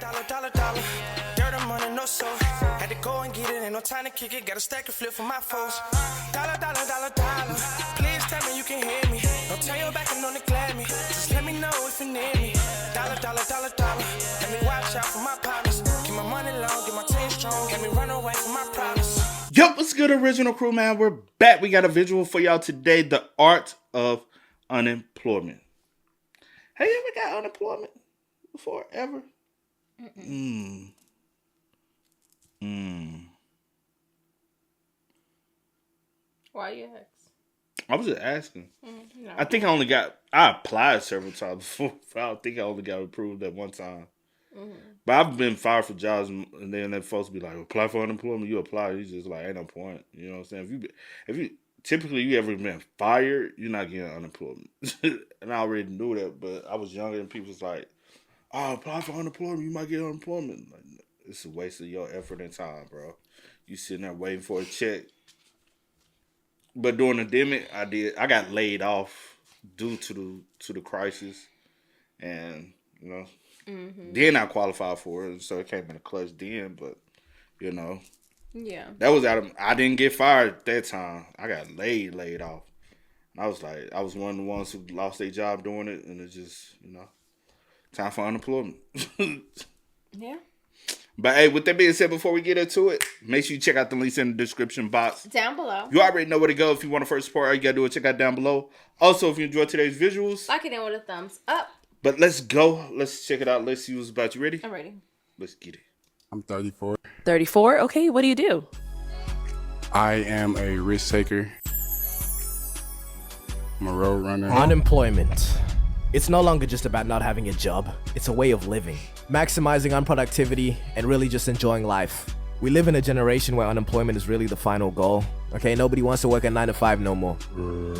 Dollar. Dirt and money, no soul. Had to go and get it, ain't no time to kick it. Got a stack of flip for my foes. Dollar. Please tell me you can hear me. Don't turn your back and don't neglect me. Just let me know if you need me. Dollar. Let me watch out for my partners. Keep my money long, get my team strong. Let me run away from my problems. Yo, what's good, original crew, man? We're back. We got a visual for y'all today. The art of unemployment. Have you ever got unemployment before? Ever? Why you ask? I was just asking. No. I think I applied several times before. I don't think I only got approved that one time. But I've been fired for jobs, and then they folks be like, apply for unemployment, you apply. You just like, ain't no point. You know what I'm saying? If you typically you ever been fired, you're not getting unemployment. And I already knew that, but I was younger and people was like, oh, apply for unemployment, you might get unemployment. Like, it's a waste of your effort and time, bro. You sitting there waiting for a check. But during the pandemic, I got laid off due to the crisis, and you know, then I qualified for it, so it came in a clutch then. But you know, Yeah. that was I didn't get fired at that time. I got laid off. And I was like, I was one of the ones who lost their job doing it, and it's just time for unemployment. Yeah. But hey, with that being said, before we get into it, make sure you check out the links in the description box. Down below. You already know where to go if you want to first support. All you got to do is check out down below. Also, if you enjoyed today's visuals. Like it in with a thumbs up. But let's go. Let's check it out. Let's see what's about. You ready? I'm ready. Let's get it. I'm 34. 34? Okay, what do you do? I am a risk taker. I'm a road runner. Unemployment. It's no longer just about not having a job. It's a way of living. Maximizing on productivity and really just enjoying life. We live in a generation where unemployment is really the final goal. Okay, nobody wants to work a 9 to 5 no more.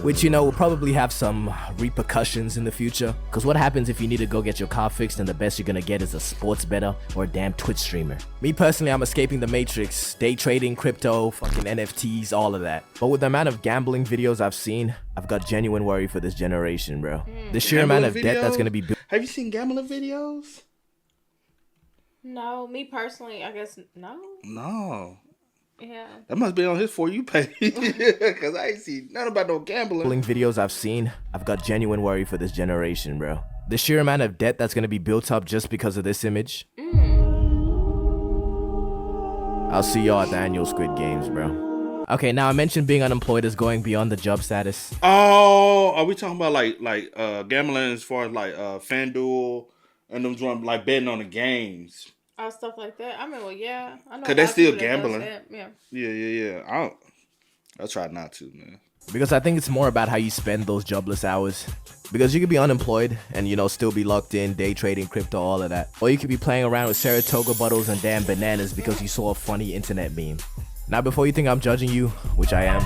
Which, will probably have some repercussions in the future. Because what happens if you need to go get your car fixed and the best you're gonna get is a sports bettor or a damn Twitch streamer? Me personally, I'm escaping the matrix. Day trading, crypto, fucking NFTs, all of that. But with the amount of gambling videos I've seen, I've got genuine worry for this generation, bro. The sheer amount of debt that's gonna be built. Have you seen gambling videos? No, me personally, I guess no. No. Yeah. That must be on his For You page. Because I ain't seen nothing about no gambling. Videos I've seen, I've got genuine worry for this generation, bro. The sheer amount of debt that's gonna be built up just because of this image. I'll see y'all at the annual Squid Games, bro. Okay, now I mentioned being unemployed is going beyond the job status. Oh, are we talking about like gambling as far as like FanDuel and them joint like betting on the games? Stuff like that. I mean, well, yeah. I know. Cause that's still gambling. Yeah. Yeah. I'll try not to, man. Because I think it's more about how you spend those jobless hours. Because you could be unemployed and, still be locked in, day trading, crypto, all of that. Or you could be playing around with Saratoga bottles and damn bananas because you saw a funny internet meme. Now, before you think I'm judging you, which I am.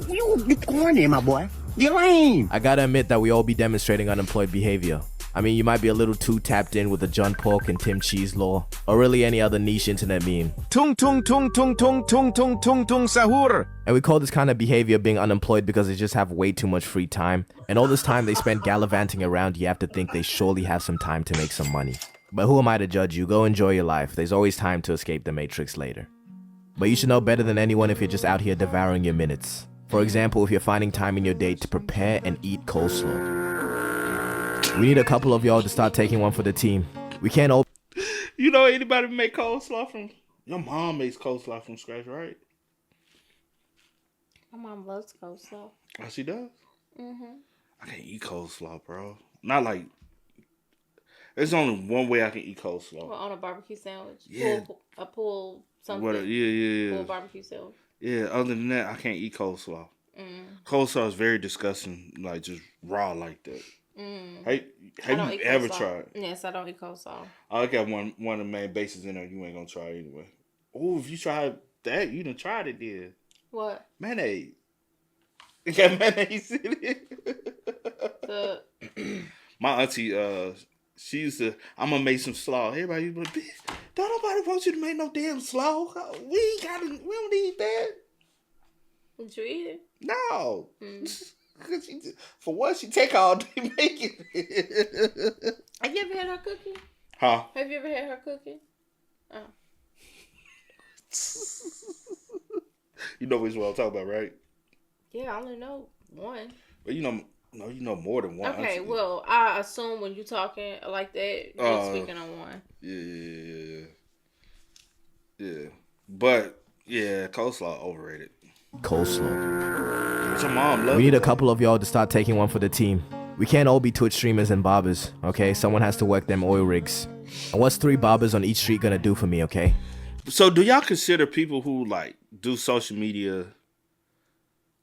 You corny, my boy. You lame. I gotta admit that we all be demonstrating unemployed behavior. I mean, you might be a little too tapped in with the John Pork and Tim Cheese law, or really any other niche internet meme. Tung tung tung tung tung tung tung tung tung sahur. And we call this kind of behavior being unemployed because they just have way too much free time. And all this time they spend gallivanting around, you have to think they surely have some time to make some money. But who am I to judge you? Go enjoy your life. There's always time to escape the matrix later. But you should know better than anyone if you're just out here devouring your minutes. For example, if you're finding time in your day to prepare and eat coleslaw. We need a couple of y'all to start taking one for the team. We can't all... You know anybody make coleslaw from... Your mom makes coleslaw from scratch, right? My mom loves coleslaw. Oh, she does? I can't eat coleslaw, bro. Not like... There's only one way I can eat coleslaw. Well, on a barbecue sandwich. Yeah. Pull something. Yeah. Pull barbecue sandwich. Yeah, other than that, I can't eat coleslaw. Coleslaw is very disgusting, like just raw like that. Have you ever tried? Yes, I don't eat coleslaw. I got one of the main bases in there. You ain't gonna try it anyway. Oh, if you tried that, you done tried it then. What? Mayonnaise. It got mayonnaise in it. My auntie, she used to. I'm gonna make some slaw. Everybody, but don't nobody want you to make no damn slaw. We don't need that. Did you eat it? No. For what, she take all day making it. Have you ever had her cooking? Huh? Have you ever had her cooking? Oh. You know which one I'm talking about, right? Yeah, I only know one. But you know more than one. Okay, well, I assume when you talking like that, you're speaking on one. Yeah. But yeah, coleslaw overrated. Coleslaw. But your mom loves We need it, a couple of y'all to start taking one for the team. We can't all be Twitch streamers and barbers, okay? Someone has to work them oil rigs. And what's 3 barbers on each street gonna do for me, okay? So do y'all consider people who like do social media,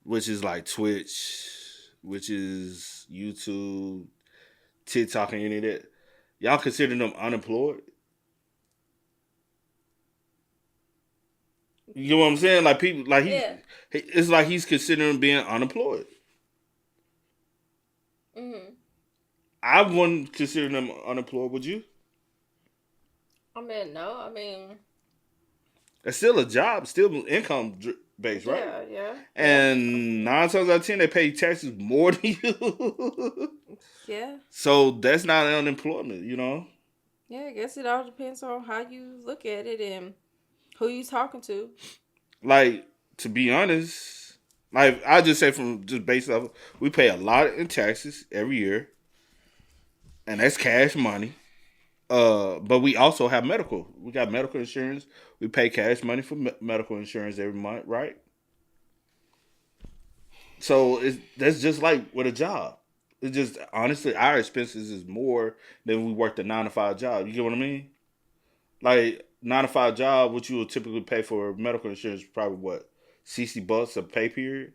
which is like Twitch, which is YouTube, TikTok, and any of that, y'all consider them unemployed? You know what I'm saying? Like people, like it's like he's considering being unemployed. Mm-hmm. I wouldn't consider them unemployed. Would you? I mean, no. I mean, It's still a job, still income based, right? Yeah. And 9 times out of 10, they pay taxes more than you. Yeah. So that's not unemployment, you know? Yeah, I guess it all depends on how you look at it and who you talking to. Like, to be honest, like I just say from just based off, we pay a lot in taxes every year. And that's cash money. But we also have medical. We got medical insurance. We pay cash money for medical insurance every month, right? So that's just like with a job. It's just honestly our expenses is more than we worked a 9-to-5 job. You get what I mean? Like 9-to-5 job, what you would typically pay for medical insurance, probably what, $60 a pay period.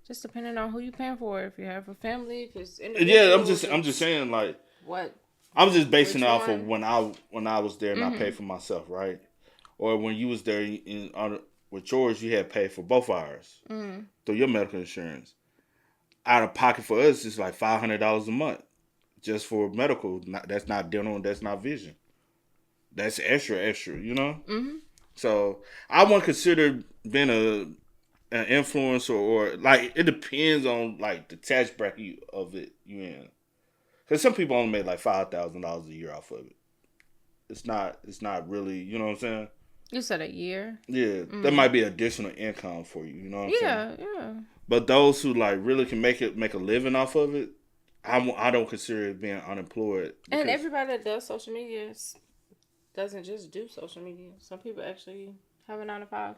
Just depending on who you paying for. If you have a family, if it's Yeah, I'm just saying like what. I'm just basing it Which off one? of when I was there and I paid for myself, right? Or when you was there with yours, you had paid for both ours through your medical insurance. Out of pocket for us, it's like $500 a month just for medical. That's not dental, that's not vision. That's extra, you know. Mm-hmm. So I wouldn't consider being an influencer or like it depends on like the tax bracket of it you in. Because some people only make like $5,000 a year off of it. It's not really, you know what I'm saying? You said a year? Yeah, that might be additional income for you, you know what I'm saying? Yeah. But those who like really can make a living off of it, I don't consider it being unemployed. And everybody that does social media doesn't just do social media. Some people actually have a 9-to-5.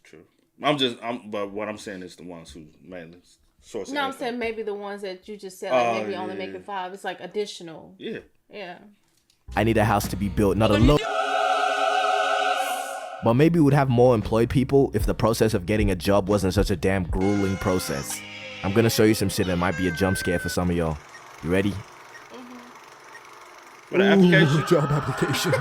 True. But what I'm saying is the ones who mainly source. No, I'm saying maybe the ones that you just said, like maybe only making 5. It's like additional. Yeah. Yeah. I need a house to be built, not a loan. But maybe we'd have more employed people if the process of getting a job wasn't such a damn grueling process. I'm gonna show you some shit that might be a jump scare for some of y'all. You ready? For the application? Job application.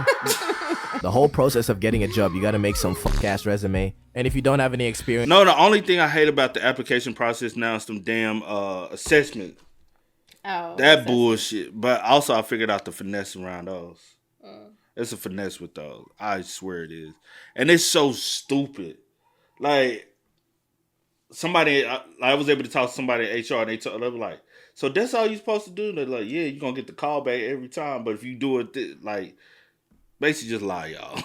The whole process of getting a job, you gotta make some fuck-ass resume. And if you don't have any experience... No, the only thing I hate about the application process now is some damn assessment. Oh. That bullshit. But also I figured out the finesse around those. It's a finesse with those. I swear it is. And it's so stupid. Like, I was able to talk to somebody at HR and they were like, so that's all you're supposed to do? They're like, yeah, you're going to get the call back every time. But if you do it, like, basically just lie, y'all.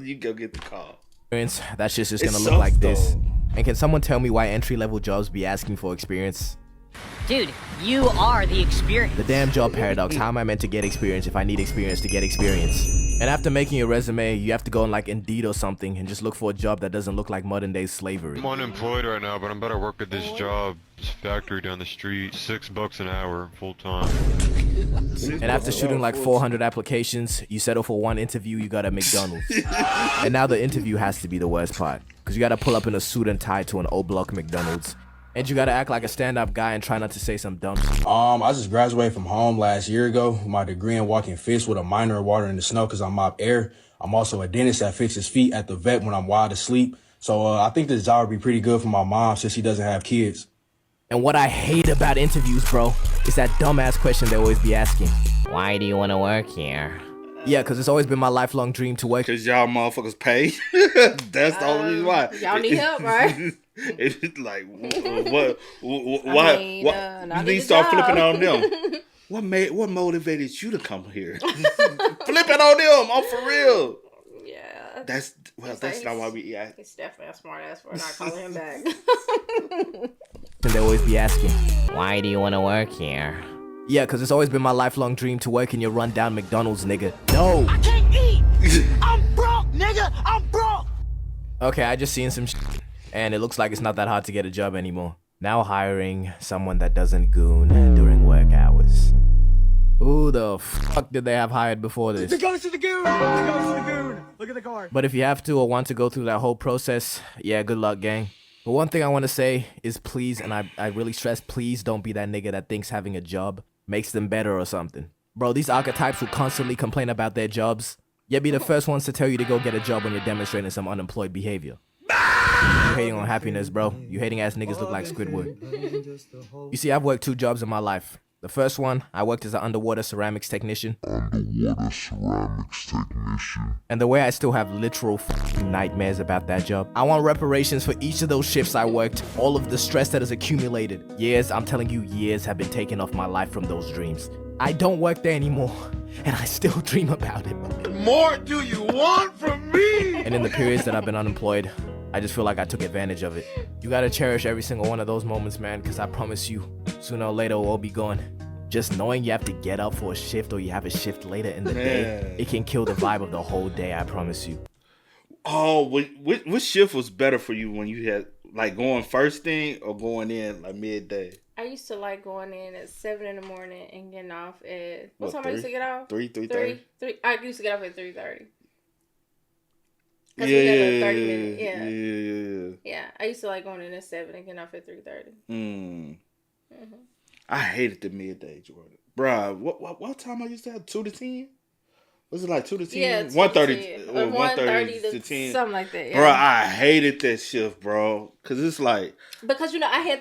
You go get the call. That shit's just It gonna look sucks, like this. though. And can someone tell me why entry-level jobs be asking for experience? Dude, you are the experience. The damn job paradox. How am I meant to get experience if I need experience to get experience? And after making a resume, you have to go on like Indeed or something and just look for a job that doesn't look like modern day slavery. I'm unemployed right now, but I'm about to work at this job, this factory down the street, $6 an hour, full time. And after shooting like 400 applications, you settle for one interview, you got a McDonald's. And now the interview has to be the worst part, because you got to pull up in a suit and tie to an O-block McDonald's. And you got to act like a stand-up guy and try not to say some dumb shit. I just graduated from home last year ago with my degree in walking fish with a minor in water in the snow because I'm mop air. I'm also a dentist that fixes feet at the vet when I'm wide asleep. So I think this job would be pretty good for my mom since she doesn't have kids. And what I hate about interviews, bro, is that dumbass question they always be asking. Why do you want to work here? Yeah, because it's always been my lifelong dream to work. Because y'all motherfuckers pay. That's the only reason why. Y'all need help, right? It's like, why? You need to start flipping on them. What motivated you to come here? Flip it on them. I'm for real. Yeah. That's not why we act. He's definitely a smart ass for not calling him back. And they always be asking, Why do you want to work here? yeah, because it's always been my lifelong dream to work in your rundown McDonald's, nigga. No. I can't eat. I'm broke, nigga. I'm broke. Okay, I just seen some shit, and it looks like it's not that hard to get a job anymore. Now hiring someone that doesn't goon during work hours. Who the fuck did they have hired before this? The goes to the goon. The goes to the goon. Look at the car. But if you have to or want to go through that whole process, yeah, good luck, gang. But one thing I want to say is please, and I really stress, please don't be that nigga that thinks having a job makes them better or something. Bro, these archetypes who constantly complain about their jobs, yet be the first ones to tell you to go get a job when you're demonstrating some unemployed behavior. You hating on happiness, bro. You hating ass niggas look like Squidward. You see, I've worked 2 jobs in my life. The first one, I worked as an underwater ceramics technician. And the way I still have literal nightmares about that job. I want reparations for each of those shifts I worked, all of the stress that has accumulated. Years, I'm telling you, years have been taken off my life from those dreams. I don't work there anymore, and I still dream about it. More do you want from me? And in the periods that I've been unemployed, I just feel like I took advantage of it. You gotta cherish every single one of those moments, man, because I promise you, sooner or later, we'll all be gone. Just knowing you have to get up for a shift or you have a shift later in the day, it can kill the vibe of the whole day, I promise you. Oh, which shift was better for you when you had, like, going first thing or going in, like, midday? I used to like going in at 7 in the morning and getting off at... What time 3? I used to get off? 3:30? 3. I used to get off at 3:30. Yeah, we had a 30 minute, yeah. I used to like going in at 7 and getting off at 3:30. I hated the midday, Jordan. Bruh, what time I used to have? 2 to 10? Was it like 2 to 10? Yeah, 1:30 or 1:30 to 10. something like that. Yeah. Bro, I hated that shift, bro. Cause it's like, because I had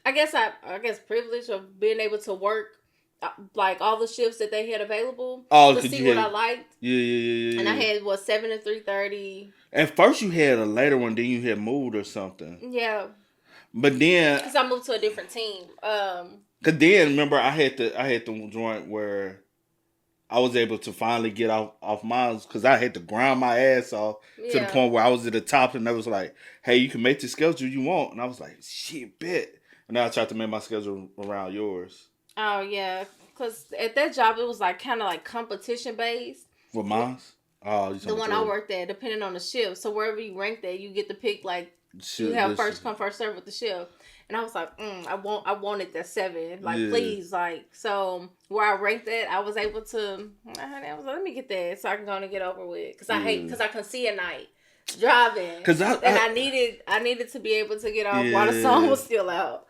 I guess privilege of being able to work like all the shifts that they had available to see what I liked. Yeah. And I had 7 to 3:30. At first you had a later one, then you had moved or something. Yeah. But then, because I moved to a different team. Cause then remember I had the joint where I was able to finally get off mine because I had to grind my ass off to the point where I was at the top and they was like, hey, you can make the schedule you want. And I was like, shit, bet. And then I tried to make my schedule around yours. Oh, yeah. Because at that job, it was like kind of like competition based. For mine? Oh, the one I worked at, depending on the shift. So wherever you ranked at, you get to pick like, you have first come, first serve with the shift. And I was like, I wanted that 7. Like, please. Like, so where I ranked at, I was able to, I was like, let me get that so I can go and get over with. Because I can see at night driving. I needed to be able to get off while the sun was still out.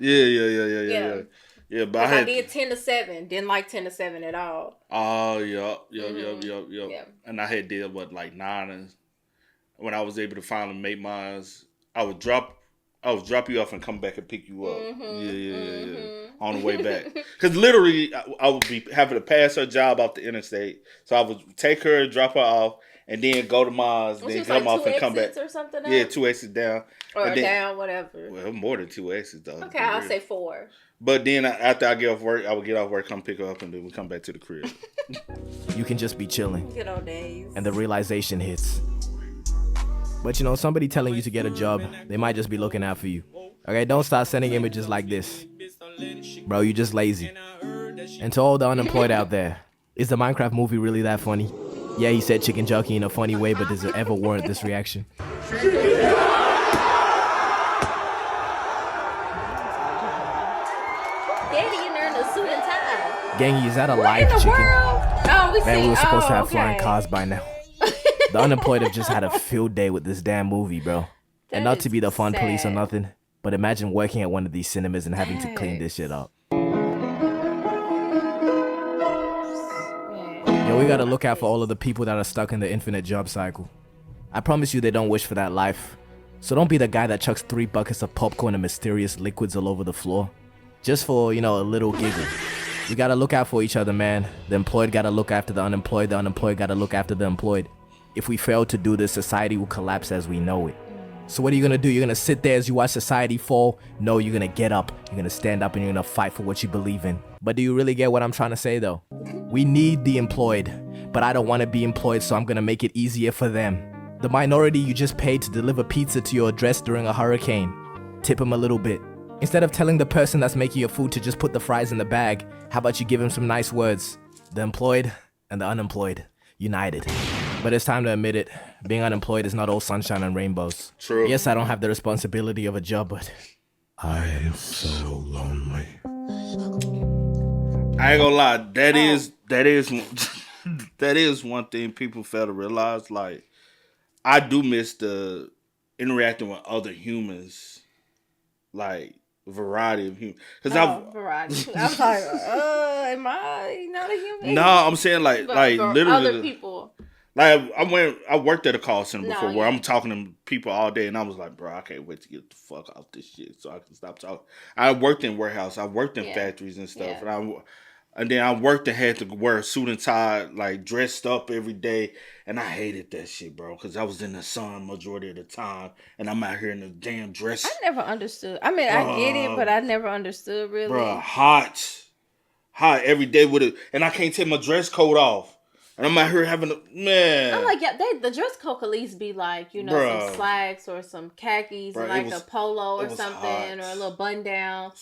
Yeah, but I did 10 to 7. Didn't like 10 to 7 at all. Oh, yup. And I had did like 9. And when I was able to finally make mine, I would drop you off and come back and pick you up. On the way back. Because literally, I would be having to pass her job off the interstate. So I would take her, drop her off, and then go to Mars, then come off and come back. Or something yeah, 2 exits down. Or down, whatever. Well, more than 2 exits, though. Okay, I'll say 4. But then after I get off work, I would get off work, come pick her up, and then we come back to the crib. You can just be chilling. Good old days. And the realization hits. But somebody telling you to get a job, they might just be looking out for you. Okay, don't start sending images like this. Bro, you just lazy. And to all the unemployed out there, is the Minecraft movie really that funny? Yeah, he said chicken jockey in a funny way, but does it ever warrant this reaction? Daddy, you in a suit and tie. Gangy, is that a live chicken? Oh, Man, we were supposed to have flying cars by now. The unemployed have just had a field day with this damn movie, bro. And not to be the fun police or nothing, but imagine working at one of these cinemas and having to clean this shit up. Yo, we gotta look out for all of the people that are stuck in the infinite job cycle. I promise you they don't wish for that life. So don't be the guy that chucks 3 buckets of popcorn and mysterious liquids all over the floor. Just for, a little giggle. We gotta look out for each other, man. The employed gotta look after the unemployed gotta look after the employed. If we fail to do this, society will collapse as we know it. So what are you gonna do? You're gonna sit there as you watch society fall? No, you're gonna get up. You're gonna stand up and you're gonna fight for what you believe in. But do you really get what I'm trying to say though? We need the employed, but I don't want to be employed, so I'm gonna make it easier for them. The minority you just paid to deliver pizza to your address during a hurricane, tip them a little bit. Instead of telling the person that's making your food to just put the fries in the bag, how about you give him some nice words? The employed and the unemployed, united. But it's time to admit it. Being unemployed is not all sunshine and rainbows. True. Yes, I don't have the responsibility of a job, but I am so lonely. I ain't gonna lie. That is that is one thing people fail to realize. Like, I do miss the interacting with other humans, like variety of humans. Variety. I was like, am I not a human? No, I'm saying like literally other people. Like I worked at a call center before where I'm talking to people all day, and I was like, bro, I can't wait to get the fuck off this shit so I can stop talking. I worked in warehouse, I worked in factories and stuff, and then I worked and had to wear a suit and tie, like dressed up every day, and I hated that shit, bro, because I was in the sun majority of the time, and I'm out here in the damn dress. I never understood. I mean, I get it, but I never understood really. Bro, hot every day with it, and I can't take my dress coat off. And I'm out here having man. I'm like, the dress code could at least be like, some slacks or some khakis and like a polo or something or a little button down.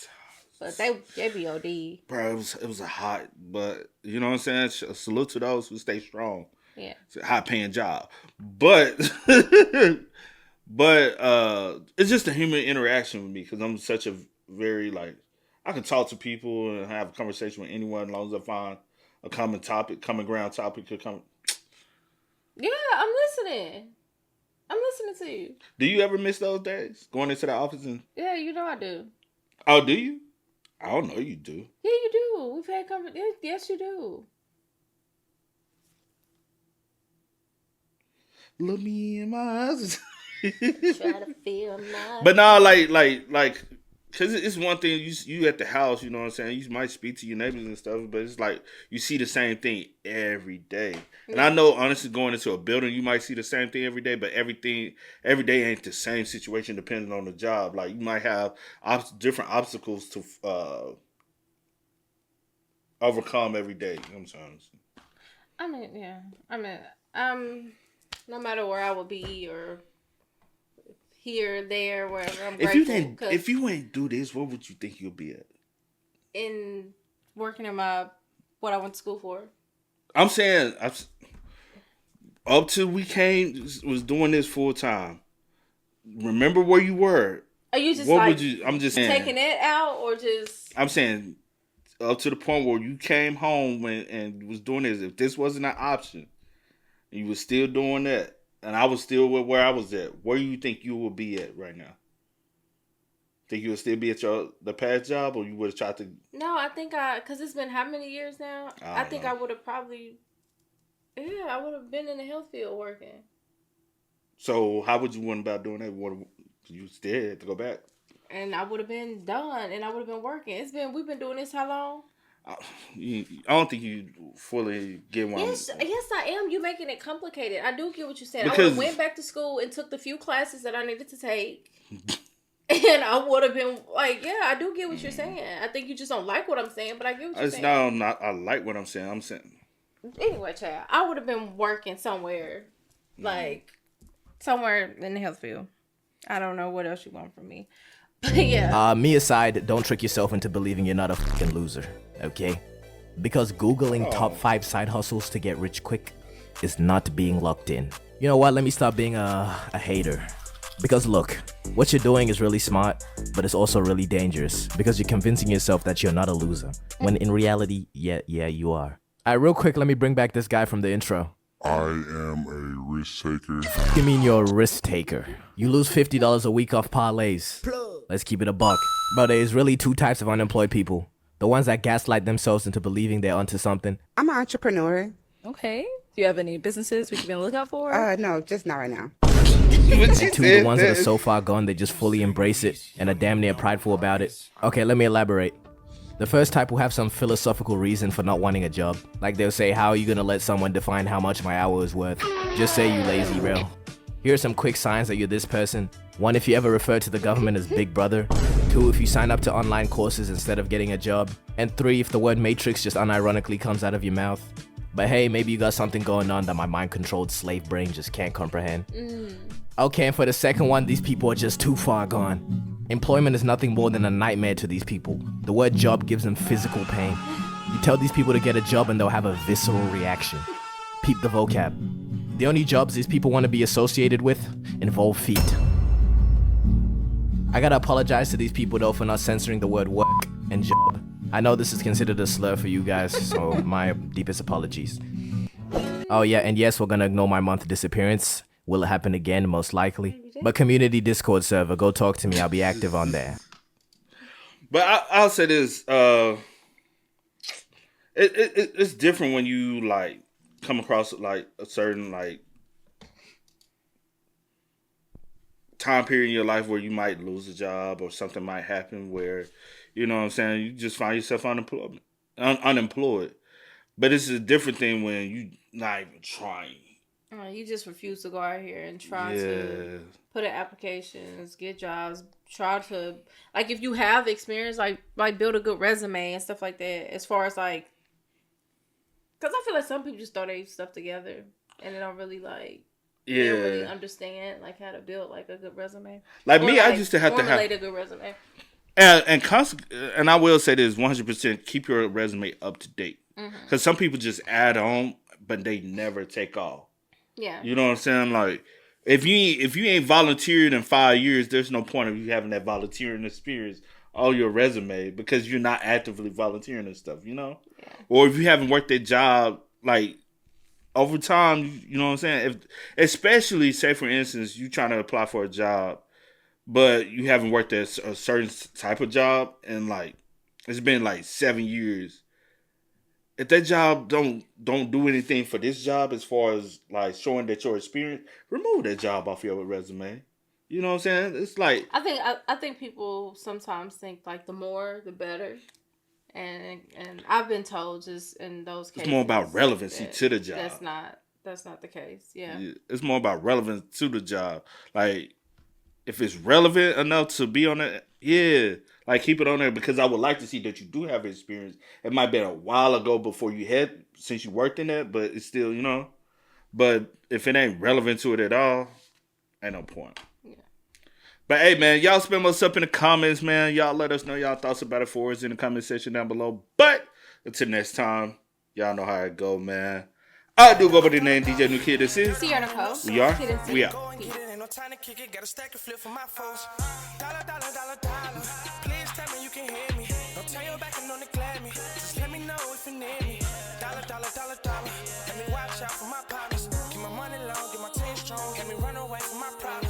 But they be OD. Bro, it was a hot, but you know what I'm saying? Salute to those who stay strong. Yeah. It's a high paying job. But it's just a human interaction with me because I'm such a very I can talk to people and have a conversation with anyone as long as I find a common ground topic could come. Yeah, I'm listening. I'm listening to you. Do you ever miss those days? Going into the office and... Yeah, I do. Oh, do you? I don't know you do. Yeah, you do. We've had conversations. Yes, you do. Look me in my eyes. Try to feel my... But no, like... Because it's one thing, you at the house, you know what I'm saying? You might speak to your neighbors and stuff, but it's like you see the same thing every day. And I know, honestly, going into a building, you might see the same thing every day, but every day ain't the same situation depending on the job. Like, you might have different obstacles to overcome every day. You know what I'm saying? I mean, yeah. I mean, no matter where I would be or... here, there, wherever. I'm grateful. If you ain't do this, what would you think you'll be at? In working in what I went to school for. I'm saying, up till we was doing this full time. Remember where you were. Are you just I'm just saying, taking it out or just? I'm saying, up to the point where you came home and was doing this. If this wasn't an option, and you was still doing that. And I was still where I was at. Where do you think you will be at right now? Think you would still be at the past job, or you would have tried to? No, I think because it's been how many years now? I think I would have probably, I would have been in the health field working. So how would you went about doing that? You still had to go back? And I would have been done, and I would have been working. We've been doing this how long? I don't think you fully get one. Yes, I am. You're making it complicated. I do get what you're saying. I would have went back to school and took the few classes that I needed to take. And I would have been like, yeah, I do get what you're saying. I think you just don't like what I'm saying, but I get what you're saying. I like what I'm saying. I'm saying. Anyway, child, I would have been working somewhere, somewhere in the health field. I don't know what else you want from me. But yeah. Me aside, don't trick yourself into believing you're not a fucking loser, okay? Because Googling top 5 side hustles to get rich quick is not being locked in. You know what? Let me stop being a hater. Because look, what you're doing is really smart, but it's also really dangerous because you're convincing yourself that you're not a loser. When in reality, yeah, you are. Alright, real quick, let me bring back this guy from the intro. I am a risk taker. You mean you're a risk taker? You lose $50 a week off parlays. Let's keep it a buck. But there's really 2 types of unemployed people. The ones that gaslight themselves into believing they're onto something. I'm an entrepreneur. Okay. Do you have any businesses we can be on the lookout for? No, just not right now. And 2, the ones that are so far gone they just fully embrace it and are damn near prideful about it. Okay, let me elaborate. The first type will have some philosophical reason for not wanting a job. Like they'll say, how are you gonna let someone define how much my hour is worth? Just say you lazy, bro. Here are some quick signs that you're this person. 1, if you ever refer to the government as Big Brother. 2, if you sign up to online courses instead of getting a job. And 3, if the word matrix just unironically comes out of your mouth. But hey, maybe you got something going on that my mind-controlled slave brain just can't comprehend. Okay, and for the second one, these people are just too far gone. Employment is nothing more than a nightmare to these people. The word job gives them physical pain. You tell these people to get a job and they'll have a visceral reaction. Peep the vocab. The only jobs these people want to be associated with involve feet. I gotta apologize to these people though for not censoring the word work and job. I know this is considered a slur for you guys, so my deepest apologies. Oh yeah, and yes, we're gonna ignore my month disappearance. Will it happen again? Most likely. But community Discord server, go talk to me. I'll be active on there. But I'll say this. It's different when you like come across like a certain like time period in your life where you might lose a job or something might happen where, you know what I'm saying, you just find yourself unemployed. But it's a different thing when you not even trying. You just refuse to go out here and try to put in applications, get jobs, try to, like, if you have experience, like build a good resume and stuff like that. As far as like, because I feel like some people just throw their stuff together and they don't really like, they don't really understand like how to build like a good resume. Like or me, I used to have to have a good resume. And I will say this 100%: keep your resume up to date. Because some people just add on, but they never take off. Yeah. You know what I'm saying? Like, if you ain't volunteered in 5 years, there's no point of you having that volunteering experience on your resume because you're not actively volunteering and stuff, you know? Yeah. Or if you haven't worked that job, like, over time, you know what I'm saying? Especially, say, for instance, you trying to apply for a job, but you haven't worked at a certain type of job, and, like, it's been, like, 7 years. If that job don't do anything for this job as far as like showing that your experience, remove that job off your resume. You know what I'm saying? It's like I think people sometimes think like the more the better, and I've been told just in those cases it's more about relevancy to the job. That's not the case. Yeah, it's more about relevance to the job. Like if it's relevant enough to be on it, yeah. Like, keep it on there because I would like to see that you do have experience. It might be a while ago before since you worked in that, but it's still, you know. But if it ain't relevant to it at all, ain't no point. Yeah. But, hey, man, y'all spam us up in the comments, man. Y'all let us know y'all thoughts about it for us in the comment section down below. But until next time, y'all know how it go, man. I do go by the name DJ New Kid. This is Sierra Nicole. We are. We are. Time to kick it, got a stack of flip for my foes. Dollar, dollar, dollar, dollar. Please tell me you can hear me. Don't turn your back and don't neglect me. Just let me know if you need me. Dollar, dollar, dollar, dollar. Let me watch out for my partners. Keep my money long, get my team strong. Let me run away from my problems.